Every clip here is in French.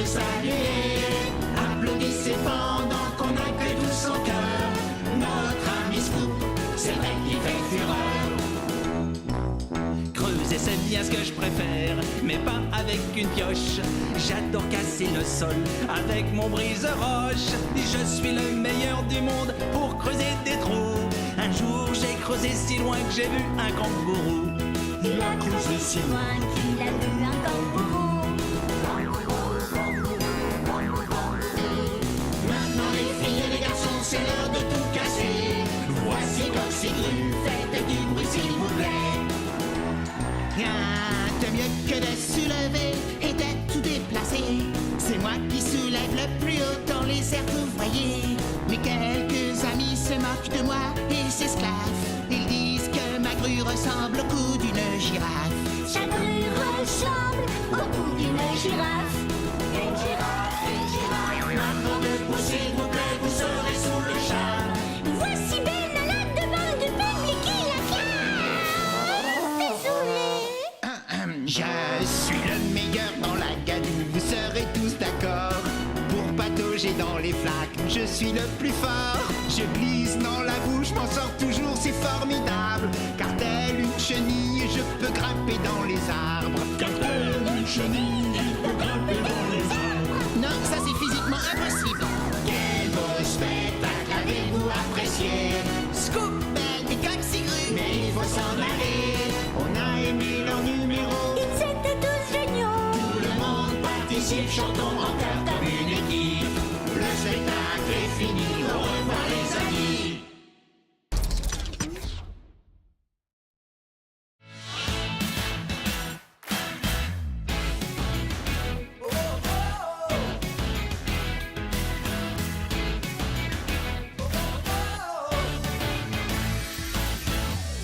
de saluer. Applaudissez pendant qu'on accueille tout son cœur. Notre ami Scoop, c'est vrai qu'il fait fureur. Creuser, c'est bien ce que je préfère, mais pas avec une pioche. J'adore casser le sol avec mon brise-roche. Je suis le meilleur du monde pour creuser des trous. Un jour, j'ai creusé si loin que j'ai vu un kangourou. Il a creusé si loin qu'il a vu un kangourou. Maintenant les filles et les garçons, c'est l'heure de tout casser. Voici Goxygru, faites du bruit s'il vous plaît. Rien de mieux que de soulever et d'être tout déplacé. C'est moi qui soulève le plus haut dans les airs, vous voyez. Mais quelques amis se moquent de moi et s'esclaffent. Ils disent que ma grue ressemble au cou d'une girafe. Chaque grue ressemble au cou d'une girafe. Une girafe, une girafe. Maintenant debout s'il vous plaît, vous serez sous le charme. Voici Ben à la demande du public qui l'affirme. Désolé. Je suis le meilleur dans la gadoue, vous serez tous d'accord. Pour patauger dans les flaques, je suis le plus fort. Je glisse dans la boue, je m'en sors toujours, c'est formidable. Car telle une chenille, je peux grimper dans les arbres. Car telle une chenille, il peut grimper dans les arbres. Non, ça c'est physiquement impossible. Quel beau spectacle avez-vous apprécié? Scoop, Ben et Goxygru. Mais il faut s'en aller. On a aimé leur numéro. Ils étaient tous géniaux. Tout le monde participe, chantons en chœur comme une équipe. Le spectacle est fini, au revoir les amis.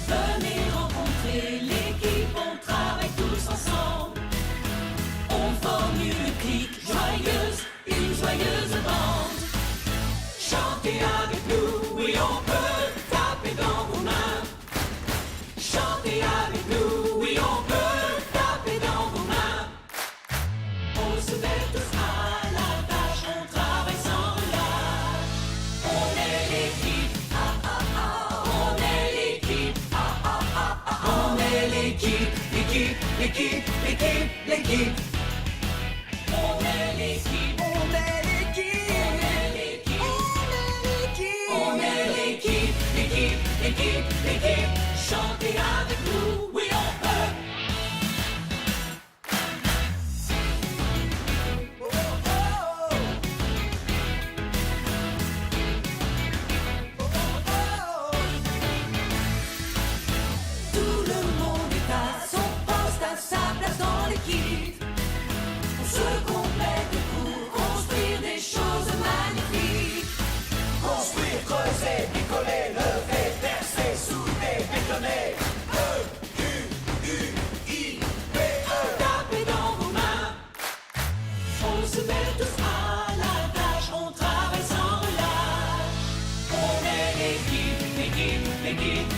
Venez rencontrer l'équipe, on travaille tous ensemble. On forme une clique joyeuse, une joyeuse bande. Chantez avec nous, oui on peut, tapez dans vos mains. Chantez avec nous, oui on peut, tapez dans vos mains. On se met tous à la tâche, on travaille sans relâche. On est l'équipe, ah ah ah, on est l'équipe, ah ah ah ah, on est l'équipe, l'équipe, l'équipe, l'équipe, l'équipe. On est l'équipe, on est l'équipe, on est l'équipe, on est l'équipe, l'équipe, l'équipe, l'équipe. Chantez avec nous, oui on peut. Tout le monde est à son poste, à sa place dans l'équipe. On se complète pour construire des choses magnifiques. Construire, creuser, picoler, lever, percer, souder, bétonner. Tapez dans vos mains. On se met tous à la tâche, on travaille sans relâche. On est l'équipe, l'équipe, l'équipe.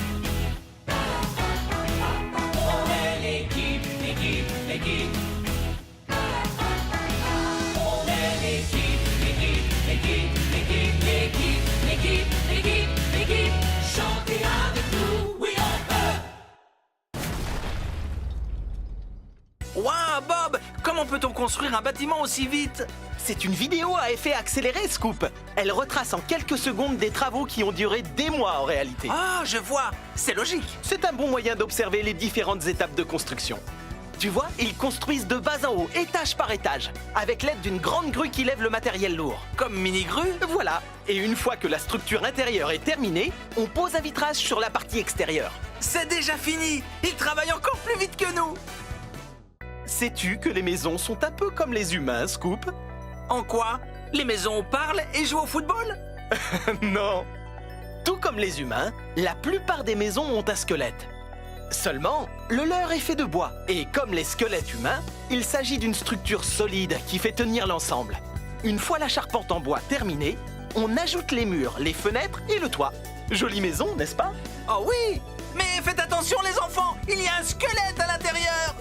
On est l'équipe, l'équipe, l'équipe. On est l'équipe, l'équipe, l'équipe, l'équipe, l'équipe, l'équipe, l'équipe, l'équipe. Chantez avec nous, oui on peut. Waouh, Bob! Comment peut-on construire un bâtiment aussi vite? C'est une vidéo à effet accéléré, Scoop. Elle retrace en quelques secondes des travaux qui ont duré des mois en réalité. Ah, je vois! C'est logique! C'est un bon moyen d'observer les différentes étapes de construction. Tu vois, ils construisent de bas en haut, étage par étage, avec l'aide d'une grande grue qui lève le matériel lourd. Comme mini-grue? Voilà. Et une fois que la structure intérieure est terminée, on pose un vitrage sur la partie extérieure. C'est déjà fini! Ils travaillent encore plus vite que nous! Sais-tu que les maisons sont un peu comme les humains, Scoop? En quoi? Les maisons parlent et jouent au football? Non. Tout comme les humains, la plupart des maisons ont un squelette. Seulement, le leur est fait de bois. Et comme les squelettes humains, il s'agit d'une structure solide qui fait tenir l'ensemble. Une fois la charpente en bois terminée, on ajoute les murs, les fenêtres et le toit. Jolie maison, n'est-ce pas? Oh oui! Mais faites attention les enfants, il y a un squelette à l'intérieur!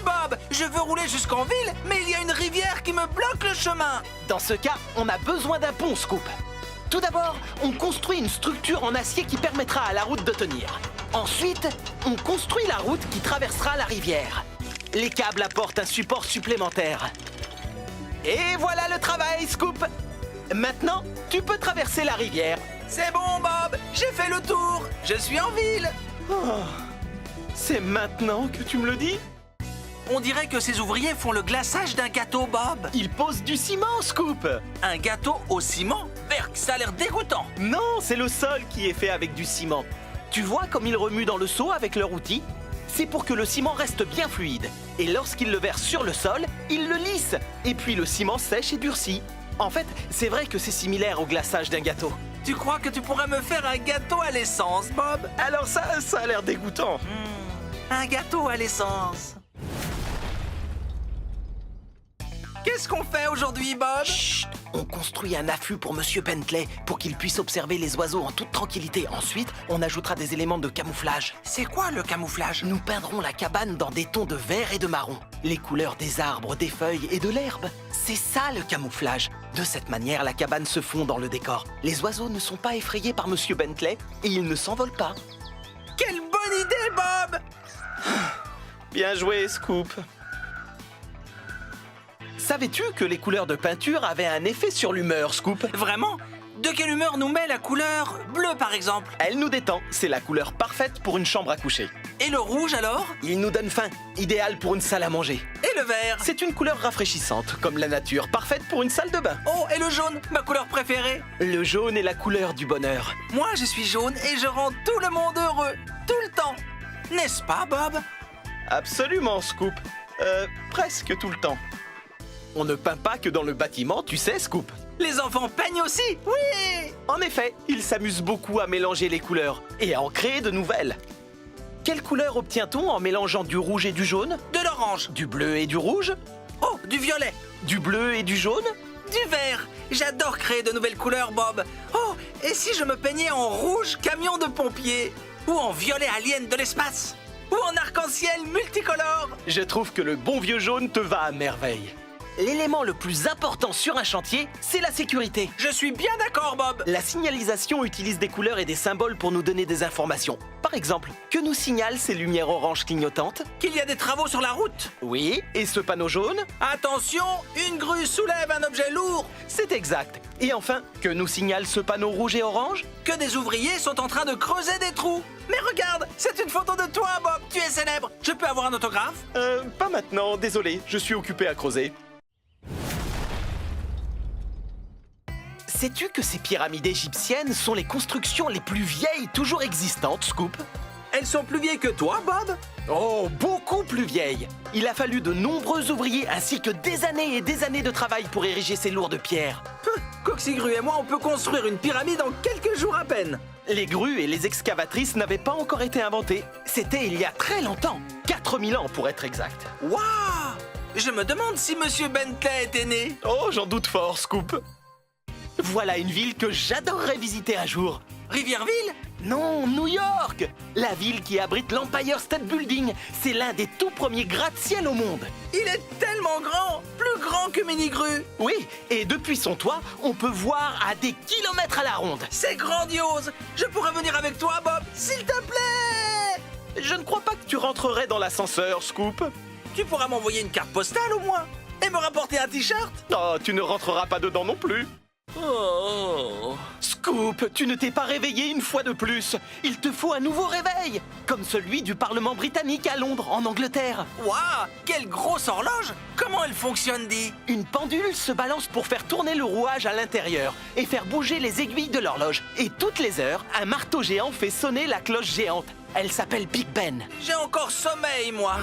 Bob, je veux rouler jusqu'en ville, mais il y a une rivière qui me bloque le chemin. Dans ce cas, on a besoin d'un pont, Scoop. Tout d'abord, on construit une structure en acier qui permettra à la route de tenir. Ensuite, on construit la route qui traversera la rivière. Les câbles apportent un support supplémentaire. Et voilà le travail, Scoop. Maintenant, tu peux traverser la rivière. C'est bon, Bob, j'ai fait le tour. Je suis en ville. Oh, c'est maintenant que tu me le dis? On dirait que ces ouvriers font le glaçage d'un gâteau, Bob. Ils posent du ciment, Scoop. Un gâteau au ciment? Berk, ça a l'air dégoûtant. Non, c'est le sol qui est fait avec du ciment. Tu vois comme ils remuent dans le seau avec leur outil? C'est pour que le ciment reste bien fluide. Et lorsqu'ils le versent sur le sol, ils le lissent. Et puis le ciment sèche et durcit. En fait, c'est vrai que c'est similaire au glaçage d'un gâteau. Tu crois que tu pourrais me faire un gâteau à l'essence, Bob? Alors ça a l'air dégoûtant. Un gâteau à l'essence. Qu'est-ce qu'on fait aujourd'hui, Bob? Chut! On construit un affût pour Monsieur Bentley pour qu'il puisse observer les oiseaux en toute tranquillité. Ensuite, on ajoutera des éléments de camouflage. C'est quoi le camouflage? Nous peindrons la cabane dans des tons de vert et de marron. Les couleurs des arbres, des feuilles et de l'herbe. C'est ça le camouflage. De cette manière, la cabane se fond dans le décor. Les oiseaux ne sont pas effrayés par Monsieur Bentley et ils ne s'envolent pas. Quelle bonne idée, Bob! Bien joué, Scoop. Savais-tu que les couleurs de peinture avaient un effet sur l'humeur, Scoop? Vraiment? De quelle humeur nous met la couleur bleue, par exemple? Elle nous détend, c'est la couleur parfaite pour une chambre à coucher. Et le rouge, alors? Il nous donne faim, idéal pour une salle à manger. Et le vert? C'est une couleur rafraîchissante, comme la nature, parfaite pour une salle de bain. Oh, et le jaune, ma couleur préférée? Le jaune est la couleur du bonheur. Moi, je suis jaune et je rends tout le monde heureux, tout le temps. N'est-ce pas, Bob? Absolument, Scoop. Presque tout le temps. On ne peint pas que dans le bâtiment, tu sais, Scoop. Les enfants peignent aussi? Oui! En effet, ils s'amusent beaucoup à mélanger les couleurs et à en créer de nouvelles. Quelle couleur obtient-on en mélangeant du rouge et du jaune? De l'orange. Du bleu et du rouge? Oh, du violet. Du bleu et du jaune? Du vert. J'adore créer de nouvelles couleurs, Bob. Oh, et si je me peignais en rouge camion de pompiers? Ou en violet alien de l'espace? Ou en arc-en-ciel multicolore? Je trouve que le bon vieux jaune te va à merveille. L'élément le plus important sur un chantier, c'est la sécurité. Je suis bien d'accord, Bob. La signalisation utilise des couleurs et des symboles pour nous donner des informations. Par exemple, que nous signalent ces lumières oranges clignotantes? Qu'il y a des travaux sur la route? Oui, et ce panneau jaune? Attention, une grue soulève un objet lourd. C'est exact. Et enfin, que nous signale ce panneau rouge et orange? Que des ouvriers sont en train de creuser des trous. Mais regarde, c'est une photo de toi, Bob. Tu es célèbre. Je peux avoir un autographe? Pas maintenant, désolé, je suis occupé à creuser. Sais-tu que ces pyramides égyptiennes sont les constructions les plus vieilles toujours existantes, Scoop? Elles sont plus vieilles que toi, Bob? Oh, beaucoup plus vieilles. Il a fallu de nombreux ouvriers ainsi que des années et des années de travail pour ériger ces lourdes pierres. Coxigru et moi, on peut construire une pyramide en quelques jours à peine. Les grues et les excavatrices n'avaient pas encore été inventées. C'était il y a très longtemps, 4000 ans pour être exact. Waouh! Je me demande si Monsieur Bentley était né. Oh, j'en doute fort, Scoop. Voilà une ville que j'adorerais visiter un jour. Rivierville? Non, New York! La ville qui abrite l'Empire State Building. C'est l'un des tout premiers gratte-ciel au monde. Il est tellement grand, plus grand que Minigru. Oui, et depuis son toit, on peut voir à des kilomètres à la ronde. C'est grandiose. Je pourrais venir avec toi, Bob, s'il te plaît. Je ne crois pas que tu rentrerais dans l'ascenseur, Scoop. Tu pourras m'envoyer une carte postale au moins et me rapporter un t-shirt. Oh, tu ne rentreras pas dedans non plus. Oh. Scoop, tu ne t'es pas réveillé une fois de plus. Il te faut un nouveau réveil, comme celui du Parlement britannique à Londres, en Angleterre. Waouh, quelle grosse horloge. Comment elle fonctionne, dis? Une pendule se balance pour faire tourner le rouage à l'intérieur et faire bouger les aiguilles de l'horloge. Et toutes les heures, un marteau géant fait sonner la cloche géante. Elle s'appelle Big Ben. J'ai encore sommeil, moi.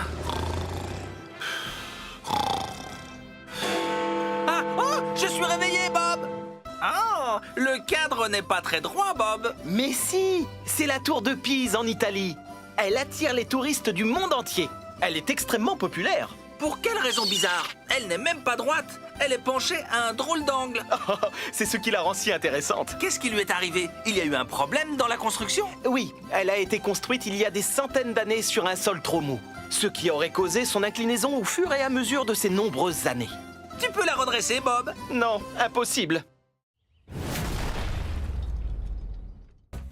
Ah, oh, je suis réveillé, Bob. Ah, le cadre n'est pas très droit, Bob. Mais si, c'est la tour de Pise en Italie. Elle attire les touristes du monde entier. Elle est extrêmement populaire. Pour quelle raison bizarre? Elle n'est même pas droite. Elle est penchée à un drôle d'angle. C'est ce qui la rend si intéressante. Qu'est-ce qui lui est arrivé? Il y a eu un problème dans la construction? Oui, elle a été construite il y a des centaines d'années sur un sol trop mou, ce qui aurait causé son inclinaison au fur et à mesure de ces nombreuses années. Tu peux la redresser, Bob? Non, impossible.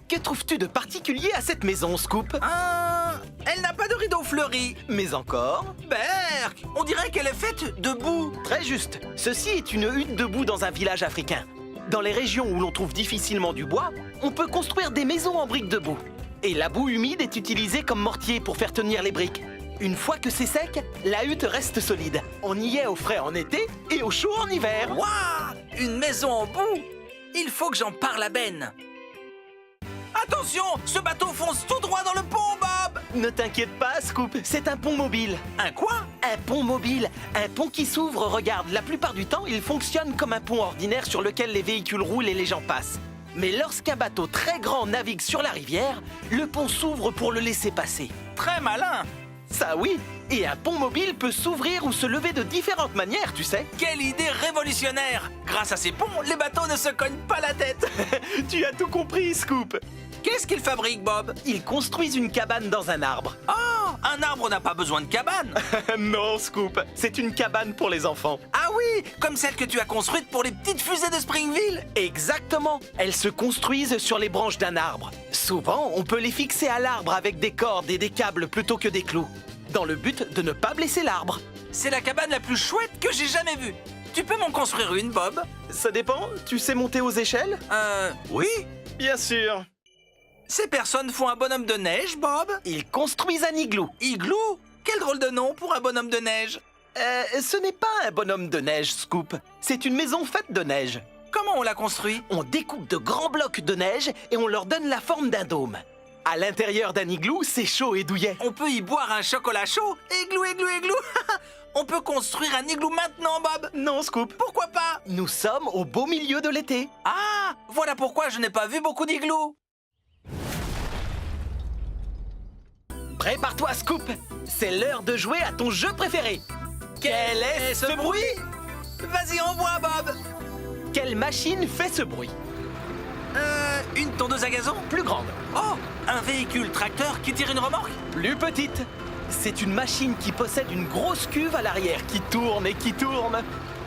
Que trouves-tu de particulier à cette maison, Scoop? Elle n'a pas de rideau fleuri. Mais encore? Berk, on dirait qu'elle est faite de boue. Très juste. Ceci est une hutte de boue dans un village africain. Dans les régions où l'on trouve difficilement du bois, on peut construire des maisons en briques de boue. Et la boue humide est utilisée comme mortier pour faire tenir les briques. Une fois que c'est sec, la hutte reste solide. On y est au frais en été et au chaud en hiver. Waouh! Une maison en boue. Il faut que j'en parle à Ben. Attention, ce bateau fonce tout droit dans le pont, Bob. Ne t'inquiète pas, Scoop, c'est un pont mobile. Un quoi? Un pont mobile, un pont qui s'ouvre, regarde, la plupart du temps, il fonctionne comme un pont ordinaire sur lequel les véhicules roulent et les gens passent. Mais lorsqu'un bateau très grand navigue sur la rivière, le pont s'ouvre pour le laisser passer. Très malin. Ça oui, et un pont mobile peut s'ouvrir ou se lever de différentes manières, tu sais. Quelle idée révolutionnaire! Grâce à ces ponts, les bateaux ne se cognent pas la tête. Tu as tout compris, Scoop. Qu'est-ce qu'ils fabriquent, Bob? Ils construisent une cabane dans un arbre. Oh, un arbre n'a pas besoin de cabane. Non, Scoop, c'est une cabane pour les enfants. Ah oui, comme celle que tu as construite pour les petites fusées de Springville. Exactement, elles se construisent sur les branches d'un arbre. Souvent, on peut les fixer à l'arbre avec des cordes et des câbles plutôt que des clous, dans le but de ne pas blesser l'arbre. C'est la cabane la plus chouette que j'ai jamais vue. Tu peux m'en construire une, Bob? Ça dépend, tu sais monter aux échelles? Oui. Bien sûr. Ces personnes font un bonhomme de neige, Bob? Ils construisent un igloo. Igloo? Quel drôle de nom pour un bonhomme de neige. Ce n'est pas un bonhomme de neige, Scoop. C'est une maison faite de neige. Comment on l'a construit? On découpe de grands blocs de neige et on leur donne la forme d'un dôme. À l'intérieur d'un igloo, c'est chaud et douillet. On peut y boire un chocolat chaud? Igloo, igloo, igloo. On peut construire un igloo maintenant, Bob? Non, Scoop. Pourquoi pas? Nous sommes au beau milieu de l'été. Ah, voilà pourquoi je n'ai pas vu beaucoup d'igloos. Prépare-toi, Scoop. C'est l'heure de jouer à ton jeu préféré. Quel est ce bruit? Vas-y, envoie, Bob. Quelle machine fait ce bruit? Une tondeuse à gazon? Plus grande. Oh, un véhicule tracteur qui tire une remorque? Plus petite. C'est une machine qui possède une grosse cuve à l'arrière qui tourne et qui tourne.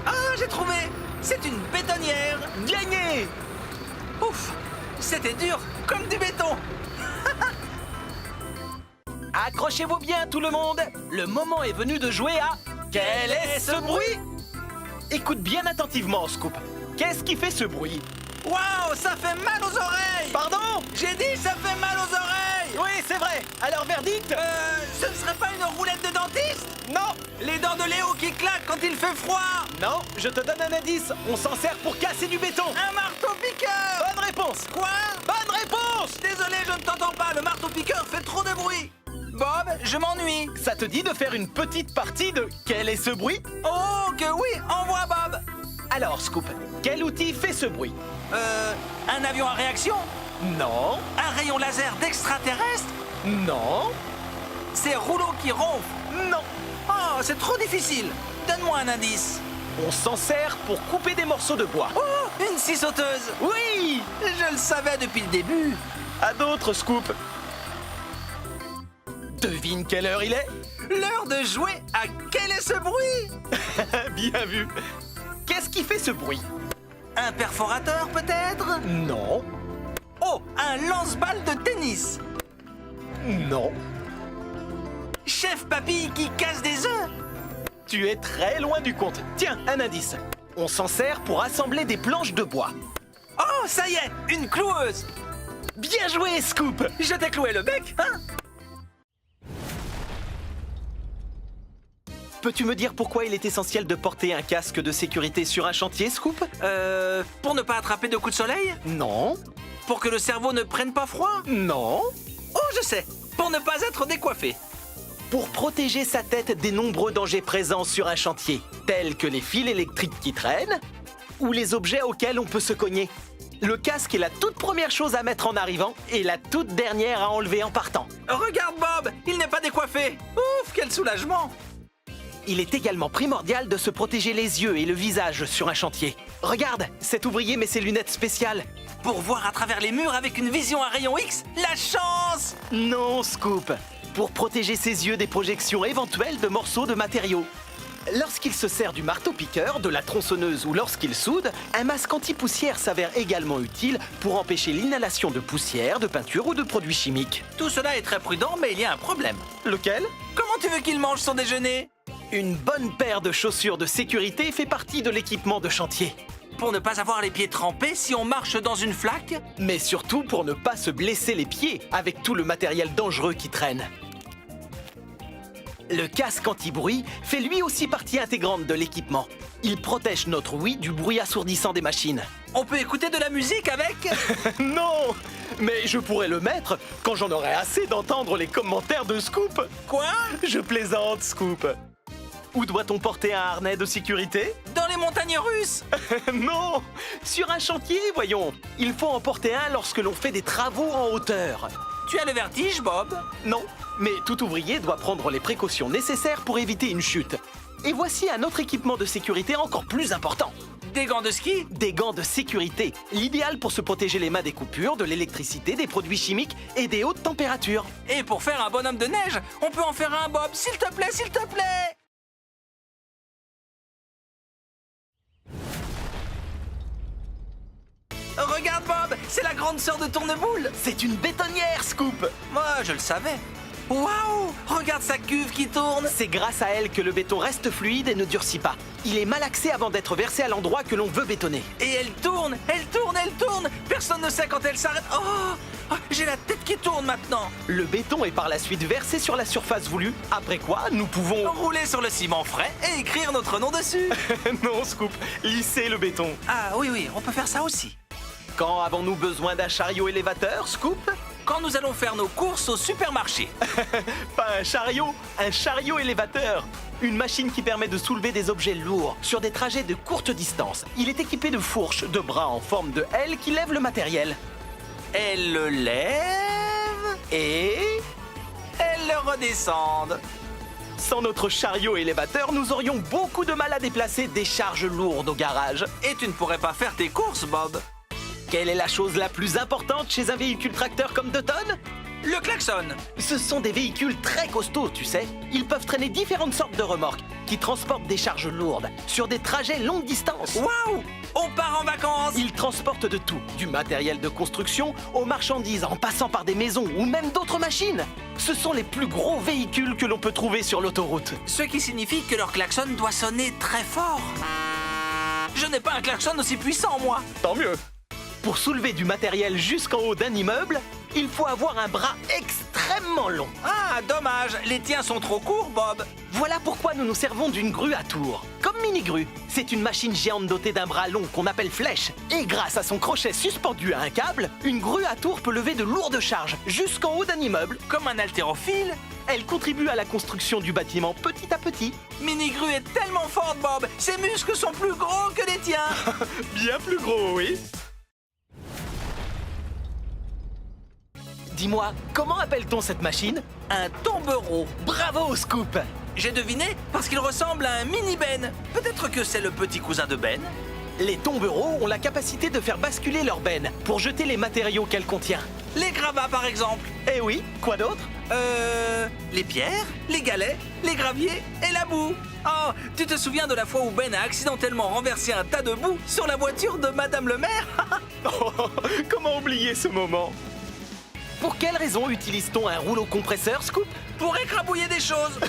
Ah, j'ai trouvé. C'est une bétonnière. Gagné! Ouf, c'était dur comme du béton. Accrochez-vous bien, tout le monde. Le moment est venu de jouer à Quel est ce bruit? Écoute bien attentivement, Scoop. Qu'est-ce qui fait ce bruit? Waouh, ça fait mal aux oreilles. Pardon? J'ai dit ça fait mal aux oreilles. Oui, c'est vrai. Alors, verdict? Ce ne serait pas une roulette de dentiste? Non. Les dents de Léo qui claquent quand il fait froid? Non, je te donne un indice. On s'en sert pour casser du béton. Un marteau-piqueur. Bonne réponse. Quoi? Bonne réponse. Désolé, je ne t'entends pas. Le marteau-piqueur fait trop de bruit. Bob, je m'ennuie. Ça te dit de faire une petite partie de Quel est ce bruit? Oh, que oui, envoie Bob. Alors, Scoop, quel outil fait ce bruit? Un avion à réaction? Non. Un rayon laser d'extraterrestre? Non. Ces rouleaux qui ronflent? Non. Oh, c'est trop difficile. Donne-moi un indice. On s'en sert pour couper des morceaux de bois. Oh, une scie sauteuse. Oui. Je le savais depuis le début. À d'autres, Scoop. Devine quelle heure il est? L'heure de jouer à Quel est ce bruit? Bien vu. Qu'est-ce qui fait ce bruit? Un perforateur, peut-être? Non. Oh, un lance-balles de tennis. Non. Chef Papy qui casse des œufs. Tu es très loin du compte. Tiens, un indice. On s'en sert pour assembler des planches de bois. Oh, ça y est, une cloueuse. Bien joué, Scoop. Je t'ai cloué le bec, hein? Peux-tu me dire pourquoi il est essentiel de porter un casque de sécurité sur un chantier, Scoop? Pour ne pas attraper de coups de soleil? Non. Pour que le cerveau ne prenne pas froid? Non. Oh, je sais. Pour ne pas être décoiffé. Pour protéger sa tête des nombreux dangers présents sur un chantier, tels que les fils électriques qui traînent ou les objets auxquels on peut se cogner. Le casque est la toute première chose à mettre en arrivant et la toute dernière à enlever en partant. Regarde Bob, il n'est pas décoiffé. Ouf, quel soulagement. Il est également primordial de se protéger les yeux et le visage sur un chantier. Regarde, cet ouvrier met ses lunettes spéciales. Pour voir à travers les murs avec une vision à rayon X, la chance! Non, Scoop. Pour protéger ses yeux des projections éventuelles de morceaux de matériaux. Lorsqu'il se sert du marteau-piqueur, de la tronçonneuse ou lorsqu'il soude, un masque anti-poussière s'avère également utile pour empêcher l'inhalation de poussière, de peinture ou de produits chimiques. Tout cela est très prudent, mais il y a un problème. Lequel? Comment tu veux qu'il mange son déjeuner? Une bonne paire de chaussures de sécurité fait partie de l'équipement de chantier. Pour ne pas avoir les pieds trempés si on marche dans une flaque? Mais surtout pour ne pas se blesser les pieds avec tout le matériel dangereux qui traîne. Le casque anti-bruit fait lui aussi partie intégrante de l'équipement. Il protège notre ouïe du bruit assourdissant des machines. On peut écouter de la musique avec? Non! Mais je pourrais le mettre quand j'en aurai assez d'entendre les commentaires de Scoop. Quoi? Je plaisante, Scoop. Où doit-on porter un harnais de sécurité? Dans les montagnes russes? Non! Sur un chantier, voyons. Il faut en porter un lorsque l'on fait des travaux en hauteur. Tu as le vertige, Bob? Non, mais tout ouvrier doit prendre les précautions nécessaires pour éviter une chute. Et voici un autre équipement de sécurité encore plus important. Des gants de ski? Des gants de sécurité, l'idéal pour se protéger les mains des coupures, de l'électricité, des produits chimiques et des hautes températures. Et pour faire un bonhomme de neige, on peut en faire un, Bob, s'il te plaît, s'il te plaît! Regarde, Bob, c'est la grande sœur de Tourneboule. C'est une bétonnière, Scoop! Moi, je le savais. Waouh! Regarde sa cuve qui tourne. C'est grâce à elle que le béton reste fluide et ne durcit pas. Il est malaxé avant d'être versé à l'endroit que l'on veut bétonner. Et elle tourne, elle tourne, elle tourne. Personne ne sait quand elle s'arrête. Oh, j'ai la tête qui tourne maintenant. Le béton est par la suite versé sur la surface voulue, après quoi nous pouvons... Rouler sur le ciment frais et écrire notre nom dessus. Non, Scoop, lisser le béton. Ah oui, on peut faire ça aussi. Quand avons-nous besoin d'un chariot élévateur, Scoop? Quand nous allons faire nos courses au supermarché. Pas un chariot élévateur. Une machine qui permet de soulever des objets lourds sur des trajets de courte distance. Il est équipé de fourches, de bras en forme de L qui lèvent le matériel. Elle le lève Et... elle le redescend. sans notre chariot élévateur, nous aurions beaucoup de mal à déplacer des charges lourdes au garage. Et tu ne pourrais pas faire tes courses, Bob. Quelle est la chose la plus importante chez un véhicule tracteur comme 2 tonnes? Le klaxon. Ce sont des véhicules très costauds, tu sais. Ils peuvent traîner différentes sortes de remorques qui transportent des charges lourdes sur des trajets longue distance. Waouh! On part en vacances. Ils transportent de tout, du matériel de construction aux marchandises en passant par des maisons ou même d'autres machines. Ce sont les plus gros véhicules que l'on peut trouver sur l'autoroute. Ce qui signifie que leur klaxon doit sonner très fort. Je n'ai pas un klaxon aussi puissant, moi. Tant mieux. Pour soulever du matériel jusqu'en haut d'un immeuble, il faut avoir un bras extrêmement long. Ah, dommage. Les tiens sont trop courts, Bob. Voilà pourquoi nous nous servons d'une grue à tour. Comme mini-grue, c'est une machine géante dotée d'un bras long qu'on appelle flèche. Et grâce à son crochet suspendu à un câble, une grue à tour peut lever de lourdes charges jusqu'en haut d'un immeuble. Comme un haltérophile. Elle contribue à la construction du bâtiment petit à petit. Mini-grue est tellement forte, Bob. Ses muscles sont plus gros que les tiens. Bien plus gros, oui. Dis-moi, comment appelle-t-on cette machine? Un tombereau. Bravo, Scoop! J'ai deviné parce qu'il ressemble à un mini-Ben. Peut-être que c'est le petit cousin de Ben. Les tombereaux ont la capacité de faire basculer leur benne pour jeter les matériaux qu'elle contient. Les gravats, par exemple. Eh oui, quoi d'autre? Les pierres, les galets, les graviers et la boue. Oh, tu te souviens de la fois où Ben a accidentellement renversé un tas de boue sur la voiture de Madame le maire? Oh, comment oublier ce moment? Pour quelle raison utilise-t-on un rouleau compresseur, Scoop? Pour écrabouiller des choses.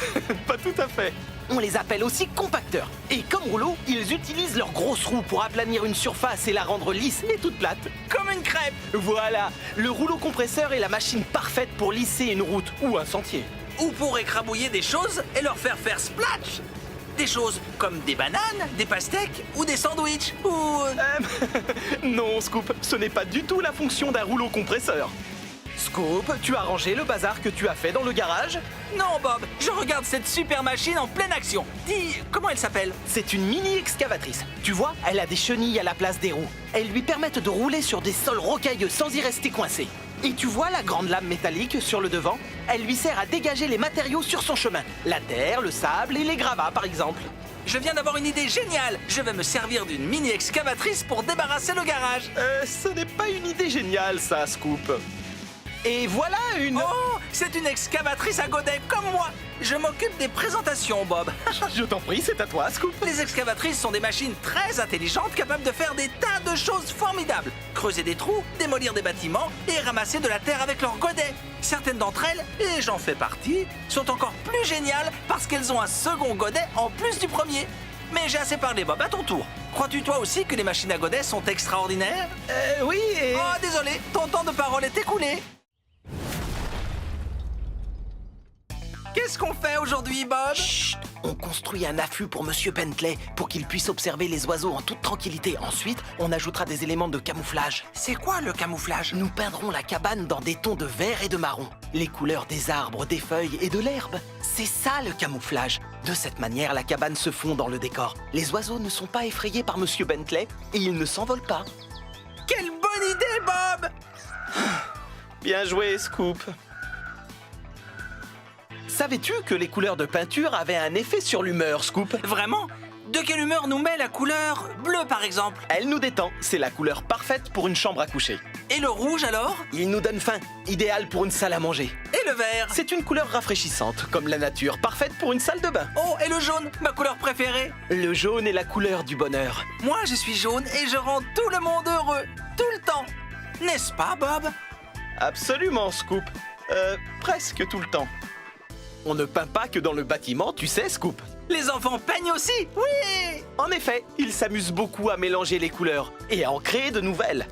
Pas tout à fait. On les appelle aussi compacteurs. Et comme rouleau, ils utilisent leurs grosses roues pour aplanir une surface et la rendre lisse et toute plate. Comme une crêpe. Voilà, le rouleau compresseur est la machine parfaite pour lisser une route ou un sentier. Ou pour écrabouiller des choses et leur faire splash. Des choses comme des bananes, des pastèques ou des sandwichs ou... Non, Scoop, ce n'est pas du tout la fonction d'un rouleau compresseur. Scoop, tu as rangé le bazar que tu as fait dans le garage? Non, Bob, je regarde cette super machine en pleine action. Dis, comment elle s'appelle? C'est une mini-excavatrice. Tu vois, elle a des chenilles à la place des roues. Elles lui permettent de rouler sur des sols rocailleux sans y rester coincé. Et tu vois la grande lame métallique sur le devant? Elle lui sert à dégager les matériaux sur son chemin. La terre, le sable et les gravats, par exemple. Je viens d'avoir une idée géniale. Je vais me servir d'une mini-excavatrice pour débarrasser le garage. Ce n'est pas une idée géniale, ça, Scoop. Et voilà une... Oh, c'est une excavatrice à godets comme moi. Je m'occupe des présentations, Bob. Je t'en prie, c'est à toi, Scoop. Les excavatrices sont des machines très intelligentes capables de faire des tas de choses formidables. Creuser des trous, démolir des bâtiments et ramasser de la terre avec leurs godets. Certaines d'entre elles, et j'en fais partie, sont encore plus géniales parce qu'elles ont un second godet en plus du premier. Mais j'ai assez parlé, Bob, à ton tour. Crois-tu toi aussi que les machines à godets sont extraordinaires? Oui, et... Oh, désolé, ton temps de parole est écoulé. Qu'est-ce qu'on fait aujourd'hui, Bob? Chut, on construit un affût pour Monsieur Bentley pour qu'il puisse observer les oiseaux en toute tranquillité. Ensuite, on ajoutera des éléments de camouflage. C'est quoi le camouflage? Nous peindrons la cabane dans des tons de vert et de marron. Les couleurs des arbres, des feuilles et de l'herbe. C'est ça le camouflage. De cette manière, la cabane se fond dans le décor. Les oiseaux ne sont pas effrayés par Monsieur Bentley et ils ne s'envolent pas. Quelle bonne idée, Bob! Bien joué, Scoop. Savais-tu que les couleurs de peinture avaient un effet sur l'humeur, Scoop? Vraiment? De quelle humeur nous met la couleur bleue, par exemple? Elle nous détend, c'est la couleur parfaite pour une chambre à coucher. Et le rouge, alors? Il nous donne faim, idéal pour une salle à manger. Et le vert? C'est une couleur rafraîchissante, comme la nature, parfaite pour une salle de bain. Oh, et le jaune, ma couleur préférée? Le jaune est la couleur du bonheur. Moi, je suis jaune et je rends tout le monde heureux, tout le temps. N'est-ce pas, Bob? Absolument, Scoop. Presque tout le temps. On ne peint pas que dans le bâtiment, tu sais, Scoop. Les enfants peignent aussi, oui! En effet, ils s'amusent beaucoup à mélanger les couleurs et à en créer de nouvelles.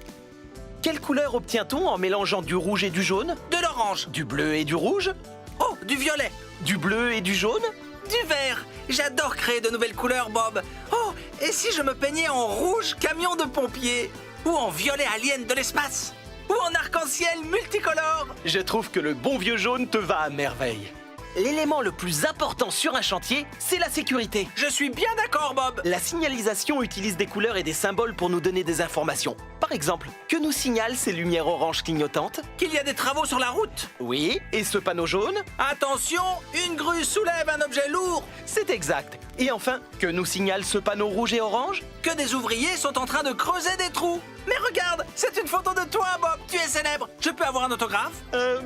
Quelle couleur obtient-on en mélangeant du rouge et du jaune? De l'orange. Du bleu et du rouge? Oh, du violet. Du bleu et du jaune? Du vert. J'adore créer de nouvelles couleurs, Bob. Oh, et si je me peignais en rouge camion de pompiers? Ou en violet alien de l'espace? Ou en arc-en-ciel multicolore? Je trouve que le bon vieux jaune te va à merveille. L'élément le plus important sur un chantier, c'est la sécurité. Je suis bien d'accord, Bob. La signalisation utilise des couleurs et des symboles pour nous donner des informations. Par exemple, que nous signalent ces lumières oranges clignotantes? Qu'il y a des travaux sur la route. Oui, et ce panneau jaune? Attention, une grue soulève un objet lourd. C'est exact. Et enfin, que nous signale ce panneau rouge et orange? Que des ouvriers sont en train de creuser des trous. Mais regarde, c'est une photo de toi, Bob. Tu es célèbre. Je peux avoir un autographe?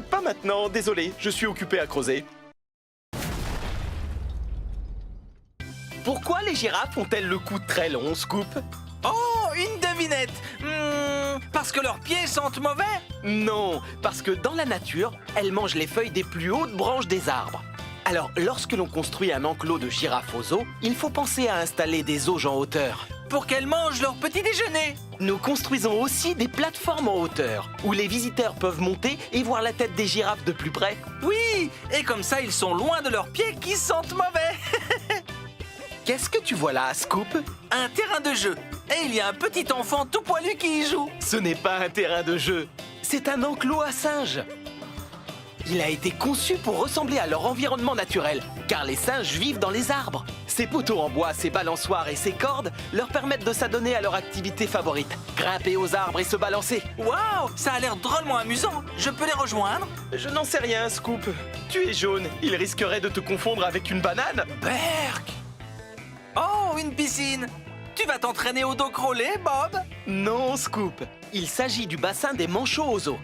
Pas maintenant, désolé, je suis occupé à creuser. Pourquoi les girafes ont-elles le cou très long, Scoop? Oh, une devinette. Parce que leurs pieds sentent mauvais? Non, parce que dans la nature, elles mangent les feuilles des plus hautes branches des arbres. Alors, lorsque l'on construit un enclos de girafes aux os, il faut penser à installer des auges en hauteur. Pour qu'elles mangent leur petit déjeuner. Nous construisons aussi des plateformes en hauteur, où les visiteurs peuvent monter et voir la tête des girafes de plus près. Oui, et comme ça, ils sont loin de leurs pieds qui sentent mauvais. Qu'est-ce que tu vois là, Scoop? Un terrain de jeu. Et il y a un petit enfant tout poilu qui y joue. Ce n'est pas un terrain de jeu, c'est un enclos à singes. Il a été conçu pour ressembler à leur environnement naturel, car les singes vivent dans les arbres. Ces poteaux en bois, ces balançoires et ces cordes leur permettent de s'adonner à leur activité favorite, grimper aux arbres et se balancer. Waouh, ça a l'air drôlement amusant. Je peux les rejoindre? Je n'en sais rien, Scoop. Tu es jaune, il risquerait de te confondre avec une banane. Berk! Oh, une piscine. Tu vas t'entraîner au dos crawlé, Bob? Non, Scoop. Il s'agit du bassin des manchots aux eaux.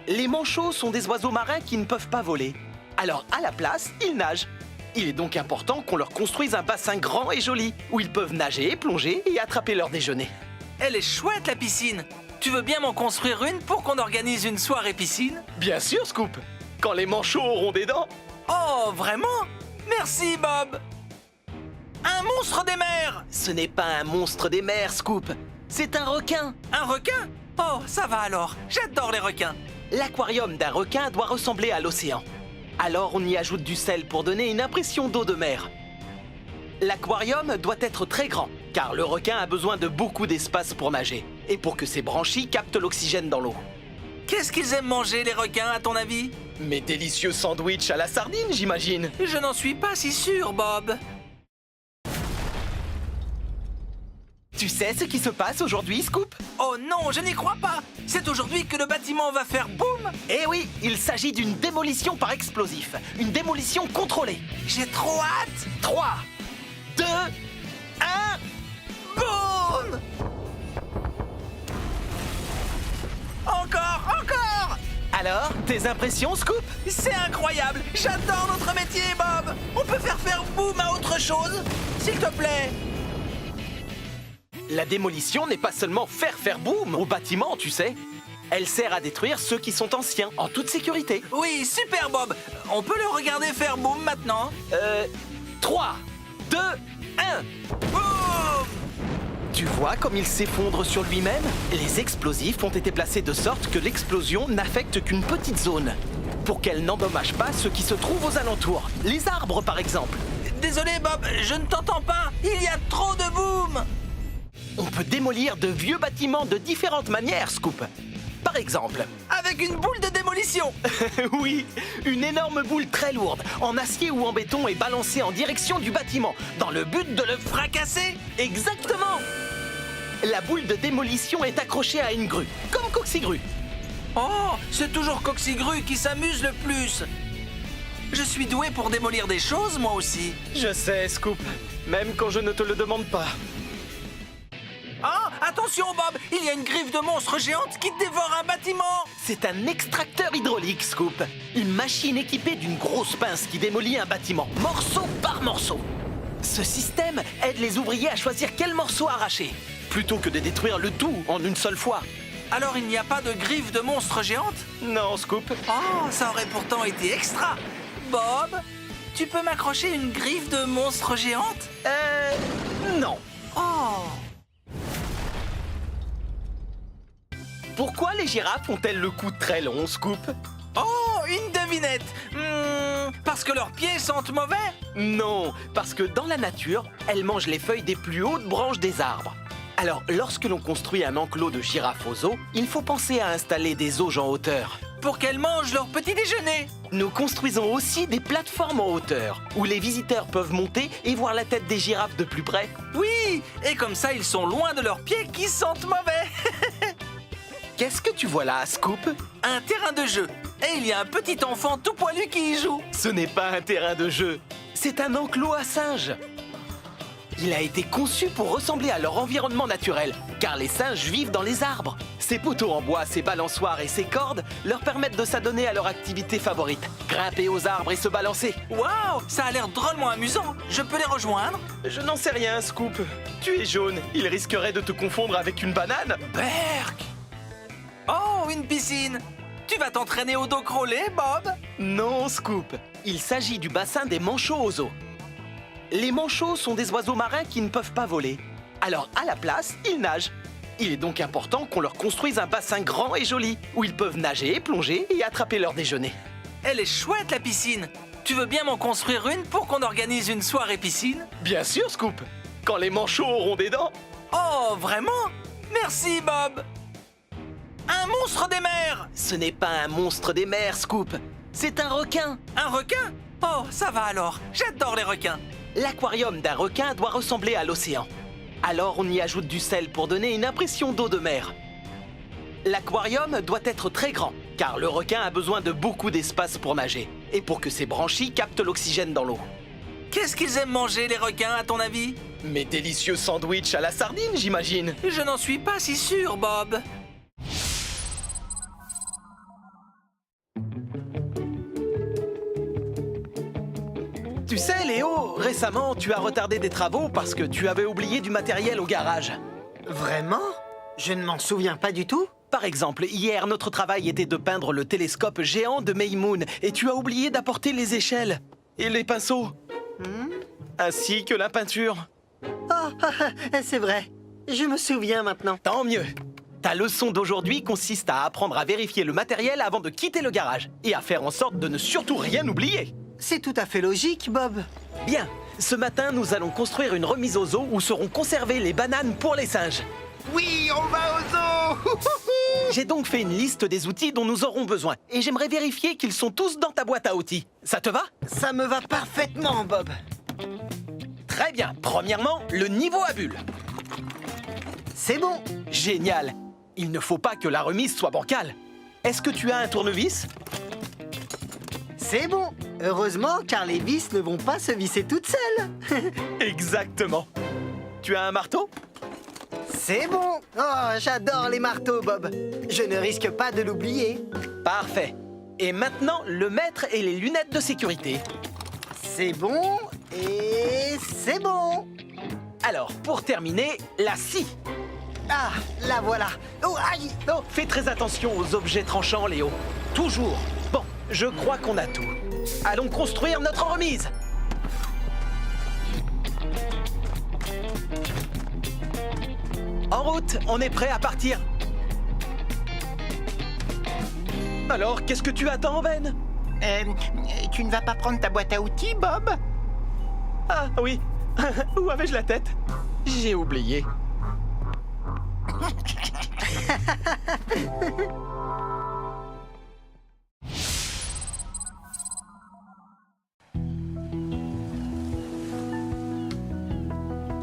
Les manchots sont des oiseaux marins qui ne peuvent pas voler. Alors, à la place, ils nagent. Il est donc important qu'on leur construise un bassin grand et joli, où ils peuvent nager, plonger et attraper leur déjeuner. Elle est chouette, la piscine. Tu veux bien m'en construire une pour qu'on organise une soirée piscine? Bien sûr, Scoop. Quand les manchots auront des dents. Oh, vraiment? Merci, Bob. Un monstre des mers! Ce n'est pas un monstre des mers, Scoop. C'est un requin. Un requin? Oh, ça va alors. J'adore les requins. L'aquarium d'un requin doit ressembler à l'océan. Alors on y ajoute du sel pour donner une impression d'eau de mer. L'aquarium doit être très grand, car le requin a besoin de beaucoup d'espace pour nager, et pour que ses branchies captent l'oxygène dans l'eau. Qu'est-ce qu'ils aiment manger, les requins, à ton avis? Mes délicieux sandwichs à la sardine, j'imagine. Je n'en suis pas si sûr, Bob. Tu sais ce qui se passe aujourd'hui, Scoop? Oh non, je n'y crois pas. C'est aujourd'hui que le bâtiment va faire boum. Eh oui, il s'agit d'une démolition par explosif. Une démolition contrôlée. J'ai trop hâte. 3, 2, 1... Boum! Encore! Alors, tes impressions, Scoop? C'est incroyable. J'adore notre métier, Bob. On peut faire boum à autre chose, s'il te plaît. La démolition n'est pas seulement faire boum au bâtiment, tu sais. Elle sert à détruire ceux qui sont anciens, en toute sécurité. Oui, super, Bob. On peut le regarder faire boum maintenant. 3, 2, 1... Boum! Tu vois comme il s'effondre sur lui-même? Les explosifs ont été placés de sorte que l'explosion n'affecte qu'une petite zone, pour qu'elle n'endommage pas ceux qui se trouvent aux alentours. Les arbres, par exemple. Désolé, Bob, je ne t'entends pas. Il y a trop de boum. On peut démolir de vieux bâtiments de différentes manières, Scoop. Par exemple... Avec une boule de démolition. Oui, une énorme boule très lourde, en acier ou en béton, est balancée en direction du bâtiment, dans le but de le Fracasser. Exactement! La boule de démolition est accrochée à une grue, comme Coxigru. Oh, c'est toujours Coxigru qui s'amuse le plus. Je suis doué pour démolir des choses, moi aussi. Je sais, Scoop, même quand je ne te le demande pas. Ah, attention, Bob, il y a une griffe de monstre géante qui dévore un bâtiment. C'est un extracteur hydraulique, Scoop. Une machine équipée d'une grosse pince qui démolit un bâtiment, morceau par morceau. Ce système aide les ouvriers à choisir quel morceau arracher, plutôt que de détruire le tout en une seule fois. Alors il n'y a pas de griffe de monstre géante? Non, Scoop. Oh, ça aurait pourtant été extra. Bob, tu peux m'accrocher une griffe de monstre géante? Non. Oh. Pourquoi les girafes ont-elles le cou très long, Scoop? Oh, une devinette. Parce que leurs pieds sentent mauvais? Non, parce que dans la nature, elles mangent les feuilles des plus hautes branches des arbres. Alors, lorsque l'on construit un enclos de girafes aux os, il faut penser à installer des auges en hauteur. Pour qu'elles mangent leur petit déjeuner. Nous construisons aussi des plateformes en hauteur, où les visiteurs peuvent monter et voir la tête des girafes de plus près. Oui, et comme ça, ils sont loin de leurs pieds qui sentent mauvais. Qu'est-ce que tu vois là, Scoop? Un terrain de jeu. Et il y a un petit enfant tout poilu qui y joue. Ce n'est pas un terrain de jeu, c'est un enclos à singes. Il a été conçu pour ressembler à leur environnement naturel, car les singes vivent dans les arbres. Ces poteaux en bois, ces balançoires et ces cordes leur permettent de s'adonner à leur activité favorite, grimper aux arbres et se balancer. Waouh, ça a l'air drôlement amusant. Je peux les rejoindre? Je n'en sais rien, Scoop. Tu es jaune, il risquerait de te confondre avec une banane. Berk! Oh, une piscine. Tu vas t'entraîner au dos crawlé, Bob? Non, Scoop. Il s'agit du bassin des manchots aux eaux. Les manchots sont des oiseaux marins qui ne peuvent pas voler. Alors, à la place, ils nagent. Il est donc important qu'on leur construise un bassin grand et joli, où ils peuvent nager, plonger et attraper leur déjeuner. Elle est chouette, la piscine. Tu veux bien m'en construire une pour qu'on organise une soirée piscine? Bien sûr, Scoop. Quand les manchots auront des dents. Oh, vraiment? Merci, Bob. Un monstre des mers! Ce n'est pas un monstre des mers, Scoop. C'est un requin. Un requin? Oh, ça va alors. J'adore les requins. L'aquarium d'un requin doit ressembler à l'océan. Alors on y ajoute du sel pour donner une impression d'eau de mer. L'aquarium doit être très grand, car le requin a besoin de beaucoup d'espace pour nager, et pour que ses branchies captent l'oxygène dans l'eau. Qu'est-ce qu'ils aiment manger, les requins, à ton avis? Mes délicieux sandwichs à la sardine, j'imagine. Je n'en suis pas si sûr, Bob. Tu sais, Léo, récemment, tu as retardé des travaux parce que tu avais oublié du matériel au garage. Vraiment? Je ne m'en souviens pas du tout. Par exemple, hier, notre travail était de peindre le télescope géant de Maymoon et tu as oublié d'apporter les échelles et les pinceaux, ainsi que la peinture. Oh, c'est vrai. Je me souviens maintenant. Tant mieux. Ta leçon d'aujourd'hui consiste à apprendre à vérifier le matériel avant de quitter le garage et à faire en sorte de ne surtout rien oublier. C'est tout à fait logique, Bob. Bien, ce matin, nous allons construire une remise aux eaux où seront conservées les bananes pour les singes. Oui, on va aux eaux. J'ai donc fait une liste des outils dont nous aurons besoin. Et j'aimerais vérifier qu'ils sont tous dans ta boîte à outils. Ça te va? Ça me va parfaitement, Bob. Très bien. Premièrement, le niveau à bulles. C'est bon. Génial. Il ne faut pas que la remise soit bancale. Est-ce que tu as un tournevis? C'est bon. Heureusement, car les vis ne vont pas se visser toutes seules. Exactement. Tu as un marteau? C'est bon. Oh, j'adore les marteaux, Bob. Je ne risque pas de l'oublier. Parfait. Et maintenant, le mètre et les lunettes de sécurité. C'est bon et c'est bon. Alors, pour terminer, la scie. Ah, la voilà. Oh, aïe. Oh, fais très attention aux objets tranchants, Léo. Toujours. Bon, je crois qu'on a tout. Allons construire notre remise. En route, on est prêt à partir. Alors, qu'est-ce que tu attends, Ben? Tu ne vas pas prendre ta boîte à outils, Bob? Ah oui, où avais-je la tête? J'ai oublié.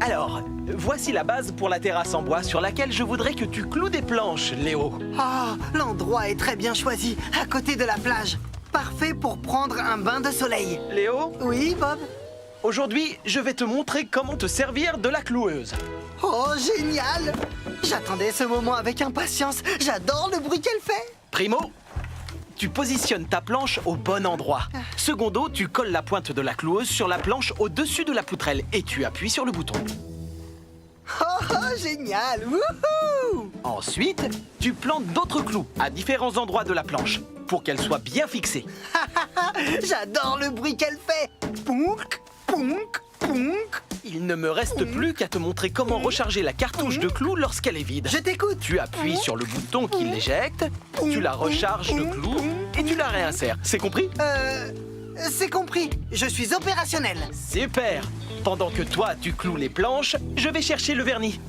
Alors, voici la base pour la terrasse en bois sur laquelle je voudrais que tu cloues des planches, Léo. Ah, l'endroit est très bien choisi, à côté de la plage. Parfait pour prendre un bain de soleil. Léo, Oui, Bob? aujourd'hui, je vais te montrer comment te servir de la cloueuse. Oh, génial! J'attendais ce moment avec impatience. J'adore le bruit qu'elle fait. Primo, tu positionnes ta planche au bon endroit. Secondo, tu colles la pointe de la cloueuse sur la planche au-dessus de la poutrelle et tu appuies sur le bouton. Oh, génial! Wouhou! Ensuite, tu plantes d'autres clous à différents endroits de la planche pour qu'elle soit bien fixée. J'adore le bruit qu'elle fait. Pounk, pounk, pounk. Il ne me reste plus qu'à te montrer comment recharger la cartouche de clous lorsqu'elle est vide. Je t'écoute. Tu appuies sur le bouton qui l'éjecte, tu la recharges de clous et tu la réinsères. C'est compris? C'est compris. Je suis opérationnel. Super! Pendant que toi, tu cloues les planches, je vais chercher le vernis.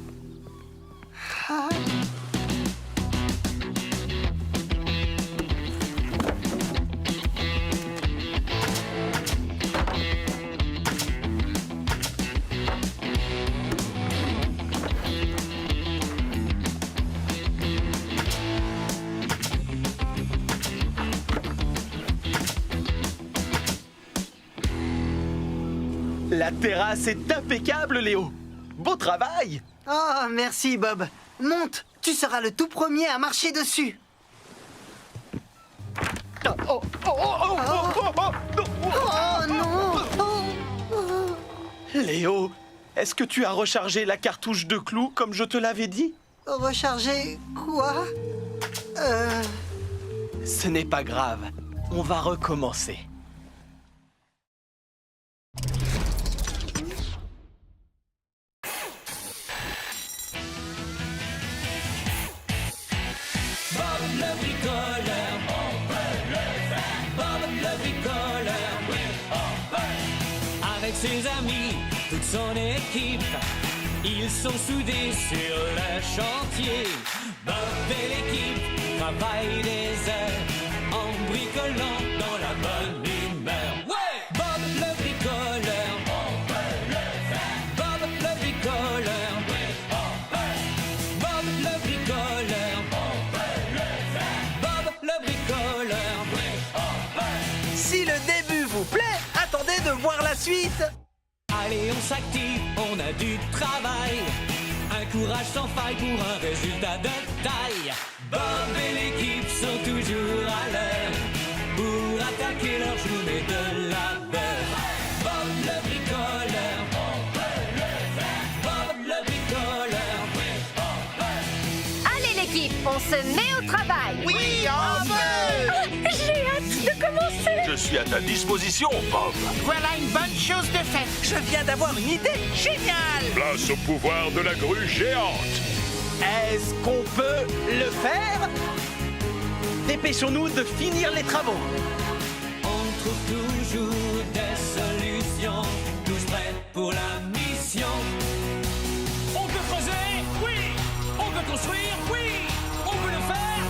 La terrasse est impeccable, Léo. Beau travail! Oh, merci, Bob. Monte. Tu seras le tout premier à marcher dessus. Oh non! Léo, est-ce que tu as rechargé la cartouche de clous comme je te l'avais dit? Recharger quoi? Ce n'est pas grave. On va recommencer. Bob le bricoleur, on peut le faire. Bob le bricoleur, oui, on peut. Avec ses amis, toute son équipe, ils sont soudés sur le chantier. Bob et l'équipe travaillent des heures en bricolant dans la bonne humeur. Ouais! Bob le bricoleur, on peut le faire. Bob le bricoleur, oui, on peut. Bob le bricoleur, on peut le faire. Bob le bricoleur, oui, on peut. Si le début vous plaît, attendez de voir la suite. Allez, on s'active, on a du travail. Un courage sans faille pour un résultat de taille. Bob et l'équipe sont toujours à l'heure pour attaquer leur journée de labeur. Bob le bricoleur, on peut le faire. Bob le bricoleur, oui, on peut. Allez l'équipe, on se met au travail. Oui, on veut! J'ai hâte de commencer. Je suis à ta disposition, Bob. Voilà une bonne chose de faite. Je viens d'avoir une idée géniale. Place au pouvoir de la grue géante. Est-ce qu'on peut le faire? Dépêchons-nous de finir les travaux. On trouve toujours des solutions, tous prêts pour la mission. On peut creuser, oui. On peut construire, oui. On peut le faire,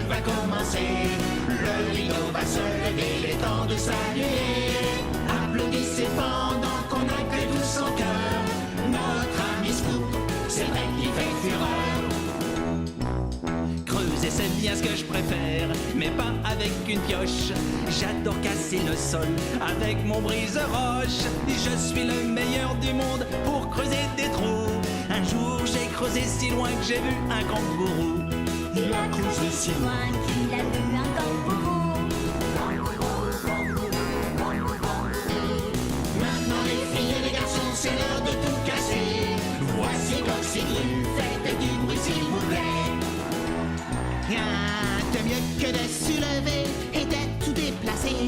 va commencer. Le rideau va se lever, il est temps de saluer. Applaudissez pendant qu'on accueille tous son cœur. Notre ami Scoop, c'est vrai qu'il fait fureur. Creuser c'est bien ce que je préfère, mais pas avec une pioche. J'adore casser le sol avec mon brise-roche. Je suis le meilleur du monde pour creuser des trous. Un jour j'ai creusé si loin que j'ai vu un kangourou. Il a creusé si loin qu'il a vu un kangourou. Maintenant les filles et les garçons, c'est l'heure de tout casser. Voici Goxygru, faites du bruit s'il vous plaît. Ah, de mieux que de soulever et de tout déplacer.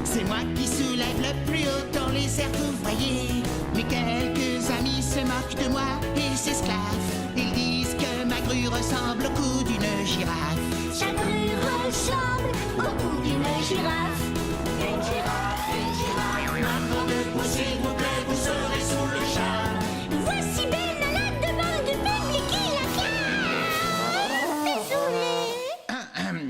C'est moi qui soulève le plus haut dans les airs, vous voyez. Mais quelques amis se moquent de moi et s'esclaffent. Ils disent que ma grue ressemble au cou d'une girafe. Sa grue ressemble au cou d'une girafe. Une girafe, une girafe. Maintenant debout s'il vous plaît, vous serez sous le charme. Voici Ben à la demande du public qui l'acclame. Désolé.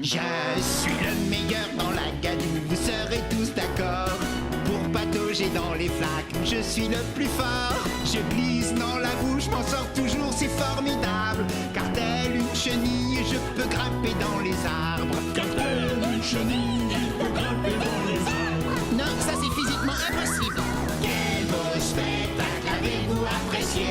Je suis le meilleur dans la gadoue, vous serez tous d'accord. Pour patauger dans les flaques, je suis le plus fort. Je glisse dans la bouche, m'en sors toujours, c'est formidable. Car telle une chenille, je peux grimper dans les arbres. Car telle une chenille, il peut grimper dans les arbres. Non, ça c'est physiquement impossible. Quel beau spectacle avez-vous apprécié?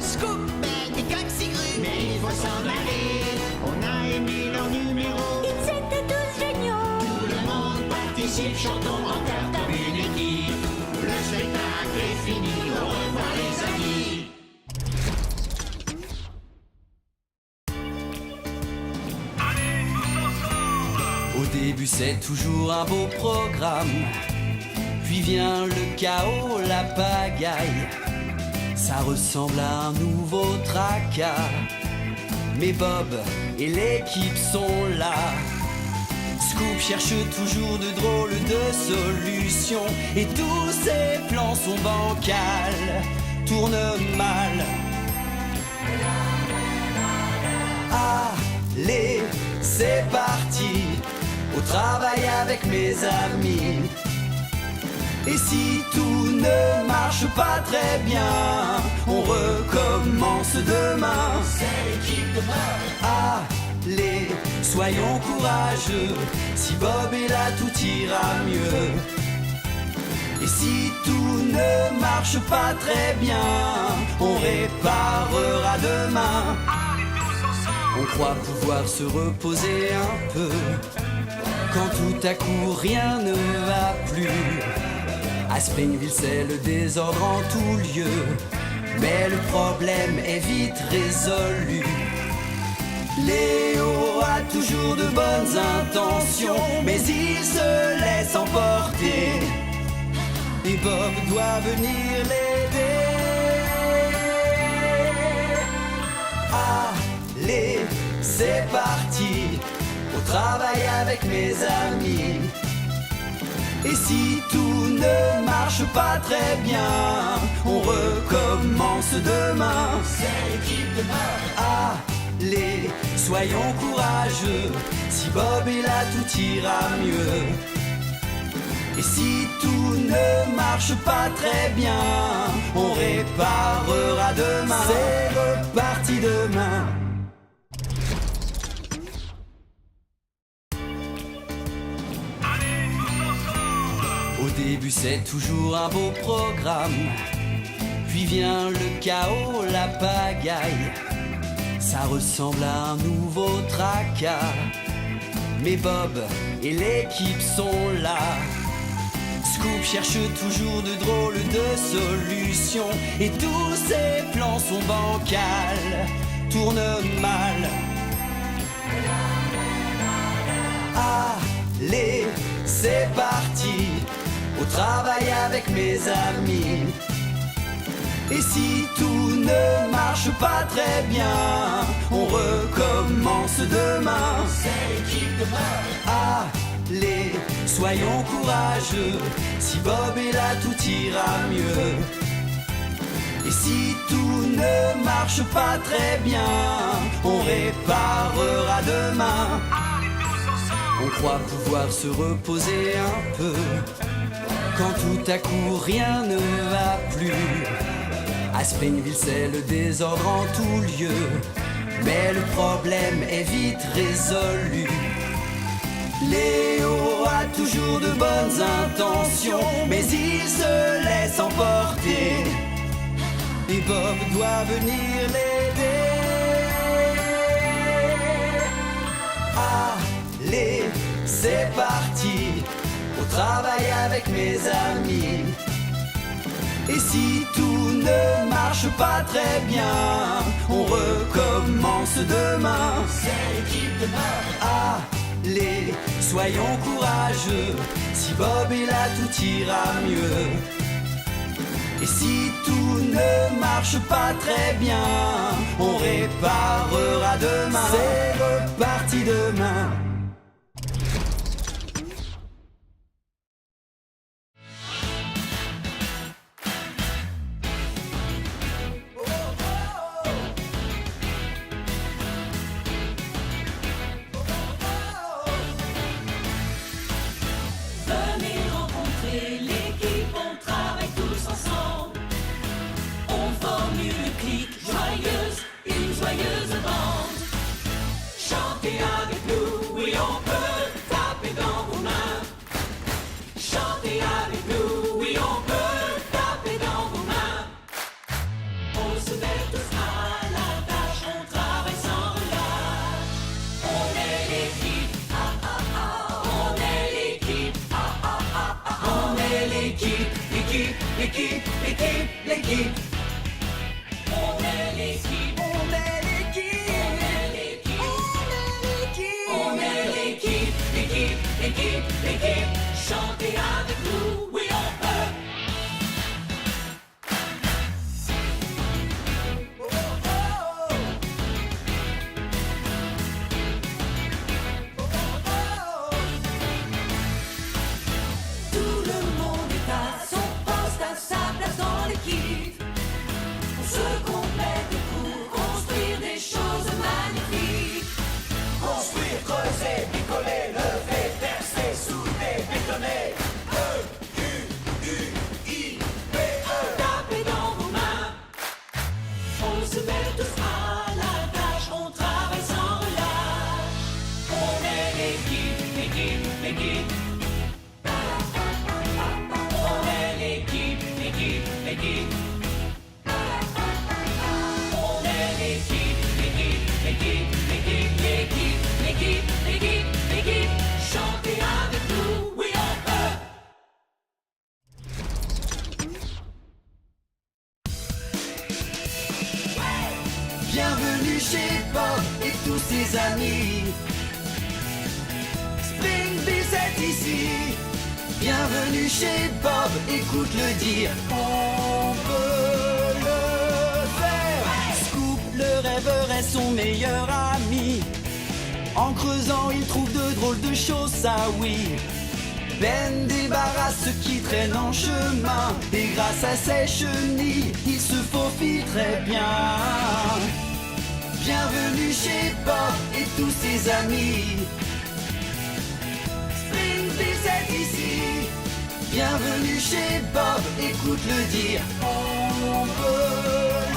Scoop, Ben et Goxygru. Mais il faut s'en aller. On a aimé leur numéro. Ils étaient tous géniaux. Tout le monde participe, chantons en chœur comme une équipe. Le spectacle est fini, au revoir les amis. Au début c'est toujours un beau programme, puis vient le chaos, la pagaille. Ça ressemble à un nouveau tracas, mais Bob et l'équipe sont là. Scoop cherche toujours de drôles de solutions, et tous ses plans sont bancals, tournent mal. Allez, c'est parti, au travail avec mes amis. Et si tout ne marche pas très bien, on recommence demain. C'est l'équipe de Bob. Allez, soyons courageux, si Bob est là tout ira mieux. Et si tout ne marche pas très bien, on réparera demain. On croit pouvoir se reposer un peu, quand tout à coup rien ne va plus. À Springville c'est le désordre en tout lieu, mais le problème est vite résolu. Léo a toujours de bonnes intentions, mais il se laisse emporter, et Bob doit venir l'aider. Allez, c'est parti, au travail avec mes amis. Et si tout ne marche pas très bien, on recommence demain. C'est l'équipe de Bob. Allez, soyons courageux, si Bob est là tout ira mieux. Et si tout ne marche pas très bien, on réparera demain. C'est reparti demain. Au début c'est toujours un beau programme, puis vient le chaos, la pagaille. Ça ressemble à un nouveau tracas, mais Bob et l'équipe sont là. Scoop cherche toujours de drôles de solutions, et tous ses plans sont bancals, tournent mal. Allez, c'est parti, au travail avec mes amis. Et si tout ne marche pas très bien, on recommence demain. C'est l'équipe de Bob. Allez, soyons courageux, si Bob est là tout ira mieux. Et si tout ne marche pas très bien, on réparera demain. On croit pouvoir se reposer un peu quand tout à coup rien ne va plus. À Springville c'est le désordre en tout lieu, mais le problème est vite résolu. Léo a toujours de bonnes intentions, mais il se laisse emporter. Et Bob doit venir l'aider. Allez, c'est parti, au travail avec mes amis. Et si tout ne marche pas très bien, on recommence demain. C'est l'équipe de Bob. Allez, soyons courageux, si Bob est là tout ira mieux. Et si tout ne marche pas très bien, on réparera demain. C'est reparti demain. Venez rencontrer l'équipe, on travaille tous ensemble. On forme une clique joyeuse, une joyeuse bande. Chantez avec nous, oui on peut taper dans vos mains. Chantez avec nous, oui on peut taper dans vos mains. On se met tous à la tâche, on travaille sans relâche. On est l'équipe, on est l'équipe, on est l'équipe, l'équipe, l'équipe. On est l'équipe, on est l'équipe, on est l'équipe, l'équipe. Chantez avec nous, oui on peut. Tout le monde est à son poste, à sa place dans l'équipe. On se complète pour construire des choses magnifiques. Construire, creuser, picoler, lever, percer, soulever, bétonner. E-U-U-I-P-E. Tapez dans vos mains. On se met tous à la tâche, on travaille sans relâche. On est l'équipe, l'équipe. On est l'équipe, l'équipe. On est l'équipe. Chantez avec nous, oui on peut. Bienvenue chez Bob et tous ses amis. Springville c'est ici. Bienvenue chez Bob, écoute-le dire. On peut le faire. Scoop, le rêveur, est son meilleur ami. En creusant, il trouve de drôles de choses, ça oui. Ben débarrasse ce qui traîne en chemin. Et grâce à ses chenilles, il se faufile très bien. Bienvenue chez Bob et tous ses amis. Springville c'est ici. Bienvenue chez Bob, écoute-le dire. On peut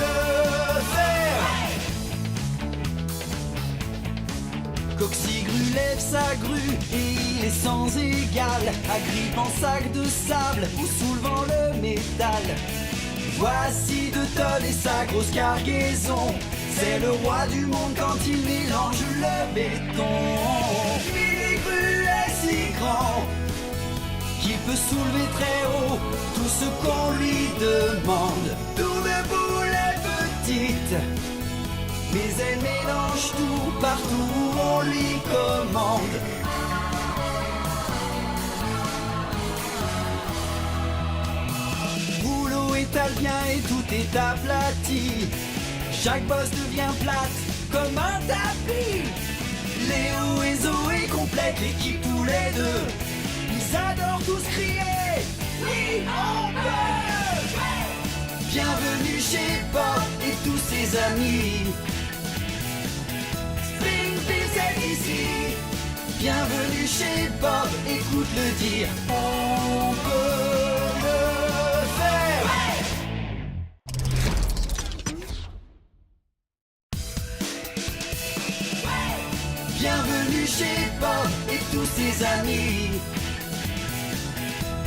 le faire. Coxigru lève sa grue et il est sans égal. Agrippant sac de sable ou soulevant le métal. Voici De Tol et sa grosse cargaison. C'est le roi du monde quand il mélange le béton. Mini-Gru est si grand qu'il peut soulever très haut tout ce qu'on lui demande. Double-boule est petite, mais elle mélange tout partout où on lui commande. Rouleau étale bien et tout est aplati. Chaque bosse devient plate comme un tapis. Léo et Zoé complètent l'équipe tous les deux. Ils adorent tous crier, oui on peut. Bienvenue chez Bob et tous ses amis. Springville c'est ici. Bienvenue chez Bob, écoute le dire, on peut le faire. Bienvenue chez Bob et tous ses amis.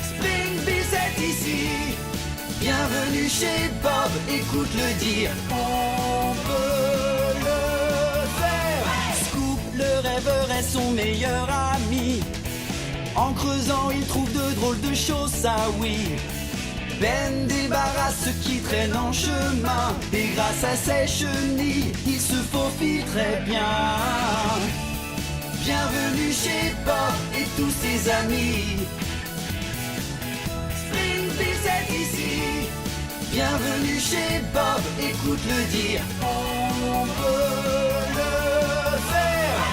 Springfield c'est ici. Bienvenue chez Bob, écoute le dire, on peut le faire. Scoop, le rêveur, est son meilleur ami. En creusant, il trouve de drôles de choses, ça oui. Ben débarrasse ce qui traîne en chemin. Et grâce à ses chenilles, il se faufile très bien. Bienvenue chez Bob et tous ses amis. Springfield c'est ici. Bienvenue chez Bob, écoute le dire, on peut le faire.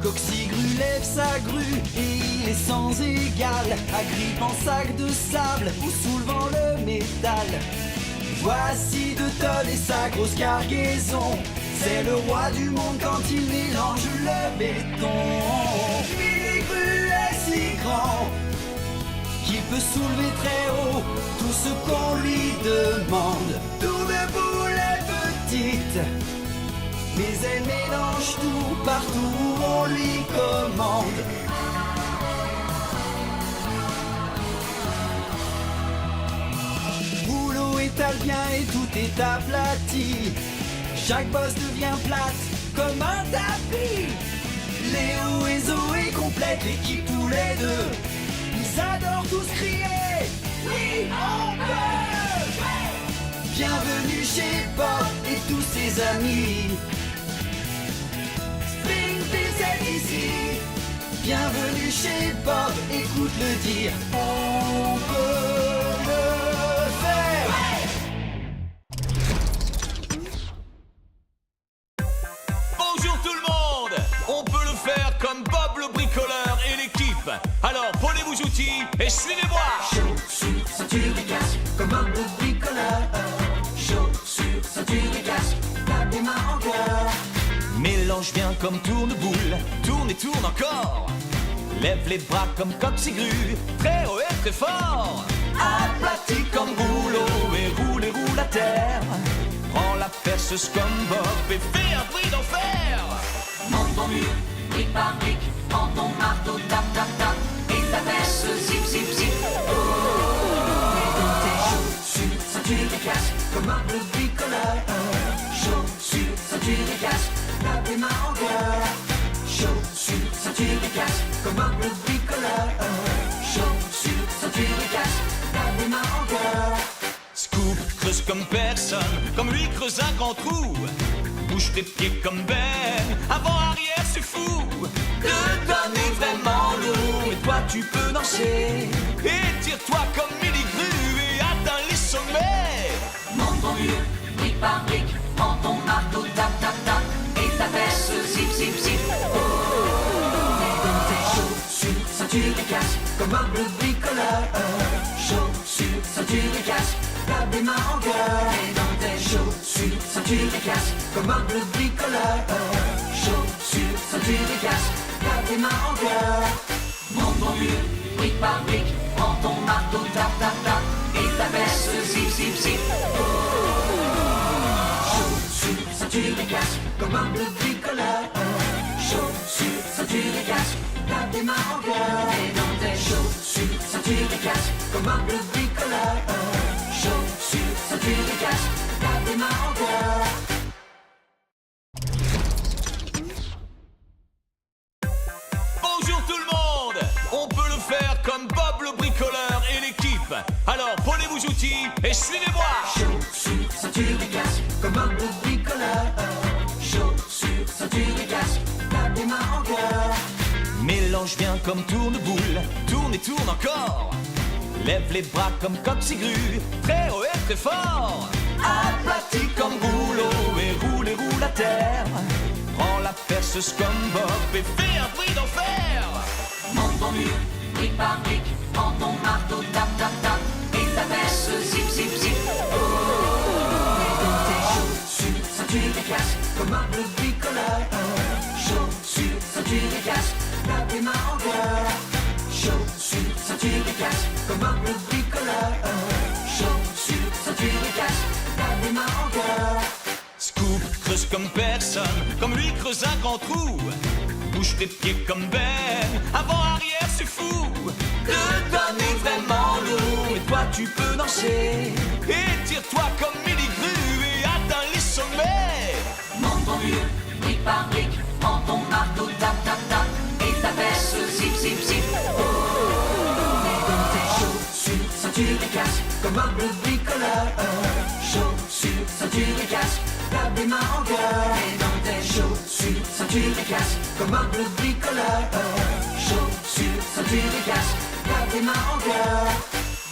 Coxigru lève sa grue et il est sans égal, agrippant sac de sable ou soulevant le métal. Voici de Toll et sa grosse cargaison. C'est le roi du monde quand il mélange le béton. Minigru est si grand qu'il peut soulever très haut tout ce qu'on lui demande. Tour de boule est petite, mais elle mélange tout partout où on lui commande. Rouleau étale bien et tout est aplati. Chaque bosse devient plate comme un tapis. Léo et Zoé complètent l'équipe tous les deux. Ils adorent tous crier, oui on peut. Bienvenue chez Bob et tous ses amis. Springfield c'est ici. Bienvenue chez Bob, écoute le dire, on peut le faire. Bonjour tout le monde! On peut le faire comme Bob le bricoleur et l'équipe. Alors prenez vos outils et suivez-moi! Chaussures, ceinture et casque, comme un beau bricoleur. Chaussures, ceinture et casque, tape des mains en cœur. Mélange bien comme tourne-boule, tourne et tourne encore. Lève les bras comme coxigru, très haut et très fort. Aplati comme rouleau et roule à terre. Prends la perceuse comme Bob et fais un bruit d'enfer. Monte ton mur, brique par brique, prends ton marteau, tape, tape, tape, et ta perce, zip, zip, zip. Et dans tes chaussures, ceinture et casque, comme un bleu bricoleur. Chaussures, ceinture et casque, tape des mains en cœur. Chaussures, ceinture et casque, comme un bleu bricoleur. Chaussures, ceinture et casque, tape des mains en cœur. Scoop, creuse comme personne, comme lui creuse un grand trou. Bouge tes pieds comme Ben, avant, arrière, c'est fou. Le don est vraiment lourd, mais toi tu peux danser. Étire-toi comme Minigru et atteins les sommets. Monte ton mur, brique par brique, prends ton marteau, tape, tape, tape, et ta perce, zip, zip, zip. Et dans tes chaussures, ceinture et casque, comme un bleu bricoleur. Chaussures, ceinture et casque, tape des mains en cœur. Et dans tes chaussures, ceinture et casque, comme un bleu bricoleur. Chaussures, ceinture et casque, tape des mains en cœur. Monte ton mur, brique par brique, prends ton marteau, tape, tape, tape, et ta perce, zip, zip, zip. Chaussures, ceinture et casque, comme un bleu bricoleur. Chaussures, ceinture et casque, tape des mains en cœur. Et dans tes chaussures, ceinture et casque, comme un bleu bricoleur. Chaussures, ceinture et casque, tape des mains en cœur. Bonjour tout le monde! On peut le faire comme Bob le bricoleur et l'équipe. Alors prenez vos outils et suivez-moi! Chaussures, ceinture et casque, comme un bleu bricoleur. Chaussures, ceinture et casque, tape des mains en cœur. Mélange bien comme tourne-boule, tourne et tourne encore. Lève les bras comme coxigru, très haut et très fort. Aplati comme rouleau et roule à terre. Prends la perceuse comme Bob et fais un bruit d'enfer. Monte ton mur, brique par brique, prends ton marteau, tape, tape, tape, et ta perce, zip, zip, zip. Et dans tes chaussures, ceinture et casque, comme un bleu bricoleur. creuse un grand trou. Bouge tes pieds comme Ben, avant, arrière, c'est fou. Le don est vraiment lourd, mais toi tu peux danser. Étire-toi comme Milly Grue et atteins les sommets. Monte ton mur, brique par brique, prends ton marteau, tap tap tap, et ta veste, zip zip zip. Oh, mets dans tes chaussures, ceinture et casque, comme un bleu bricoleur. Chaussures, ceinture et casque, tape des mains en cœur. Mets dans tes chaussures, ceinture et casque, comme un bleu bricoleur. Chaussures, ceinture et casque, tape des mains en cœur.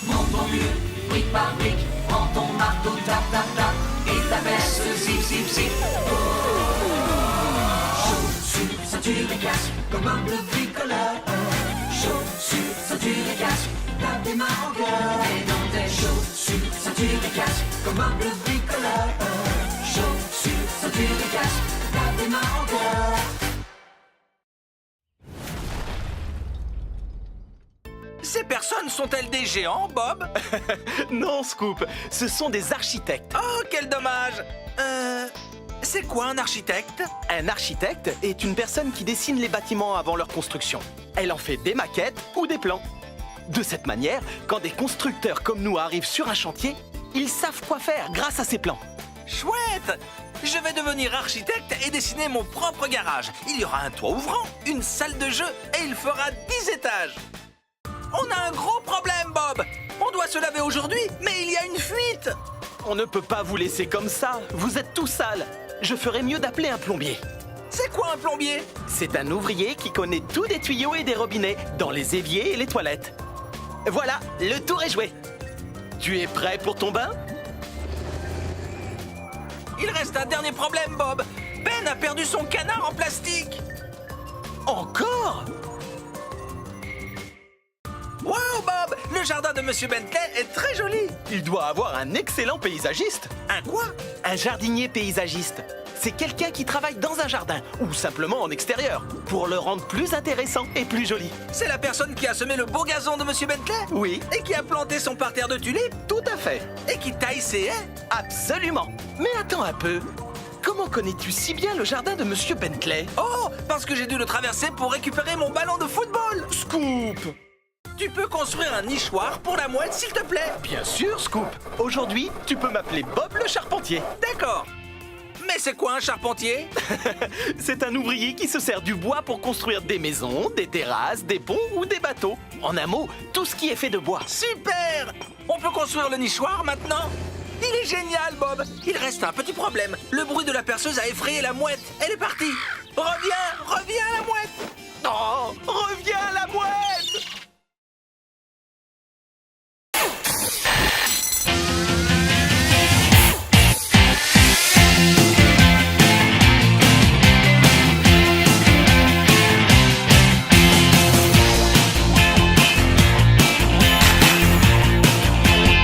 Monte ton mur, brique par brique, prends ton marteau, tap tap tap, et ta veste, zip zip zip. Chaussures, ceinture et casque, comme un bleu bricoleur. Chaussures, ceinture et casque, tape des mains en cœur. Et dans tes chaussures, ceinture et casque, comme un bleu bricoleur. Chaussures, ceinture et casque, tape des mains en cœur. Ces personnes sont-elles des géants, Bob? Non, Scoop, ce sont des architectes. Oh, quel dommage. C'est quoi un architecte? Un architecte est une personne qui dessine les bâtiments avant leur construction. Elle en fait des maquettes ou des plans. De cette manière, quand des constructeurs comme nous arrivent sur un chantier, ils savent quoi faire grâce à ces plans. Chouette! Je vais devenir architecte et dessiner mon propre garage. Il y aura un toit ouvrant, une salle de jeu et il fera 10 étages. On a un gros problème, Bob! On doit se laver aujourd'hui, mais il y a une fuite! On ne peut pas vous laisser comme ça, vous êtes tout sale. Je ferais mieux d'appeler un plombier. C'est quoi un plombier? C'est un ouvrier qui connaît tout des tuyaux et des robinets, dans les éviers et les toilettes. Voilà, le tour est joué. Tu es prêt pour ton bain? Il reste un dernier problème, Bob. Ben a perdu son canard en plastique. Encore? Wow, Bob! Le jardin de Monsieur Bentley est très joli. Il doit avoir un excellent paysagiste. Un quoi? Un jardinier paysagiste. C'est quelqu'un qui travaille dans un jardin, ou simplement en extérieur, pour le rendre plus intéressant et plus joli. C'est la personne qui a semé le beau gazon de Monsieur Bentley? Oui, Et qui a planté son parterre de tulipes? tout à fait. Et qui taille ses haies? Absolument. Mais attends un peu. Comment connais-tu si bien le jardin de Monsieur Bentley? Oh, parce que j'ai dû le traverser pour récupérer mon ballon de football. Scoop! Tu peux construire un nichoir pour la mouette, s'il te plaît? Bien sûr, Scoop. Aujourd'hui, tu peux m'appeler Bob le charpentier. D'accord. Mais c'est quoi un charpentier? C'est un ouvrier qui se sert du bois pour construire des maisons, des terrasses, des ponts ou des bateaux. En un mot, tout ce qui est fait de bois. Super! On peut construire le nichoir maintenant? Il est génial, Bob. Il reste un petit problème. Le bruit de la perceuse a effrayé la mouette. Elle est partie. Reviens, reviens!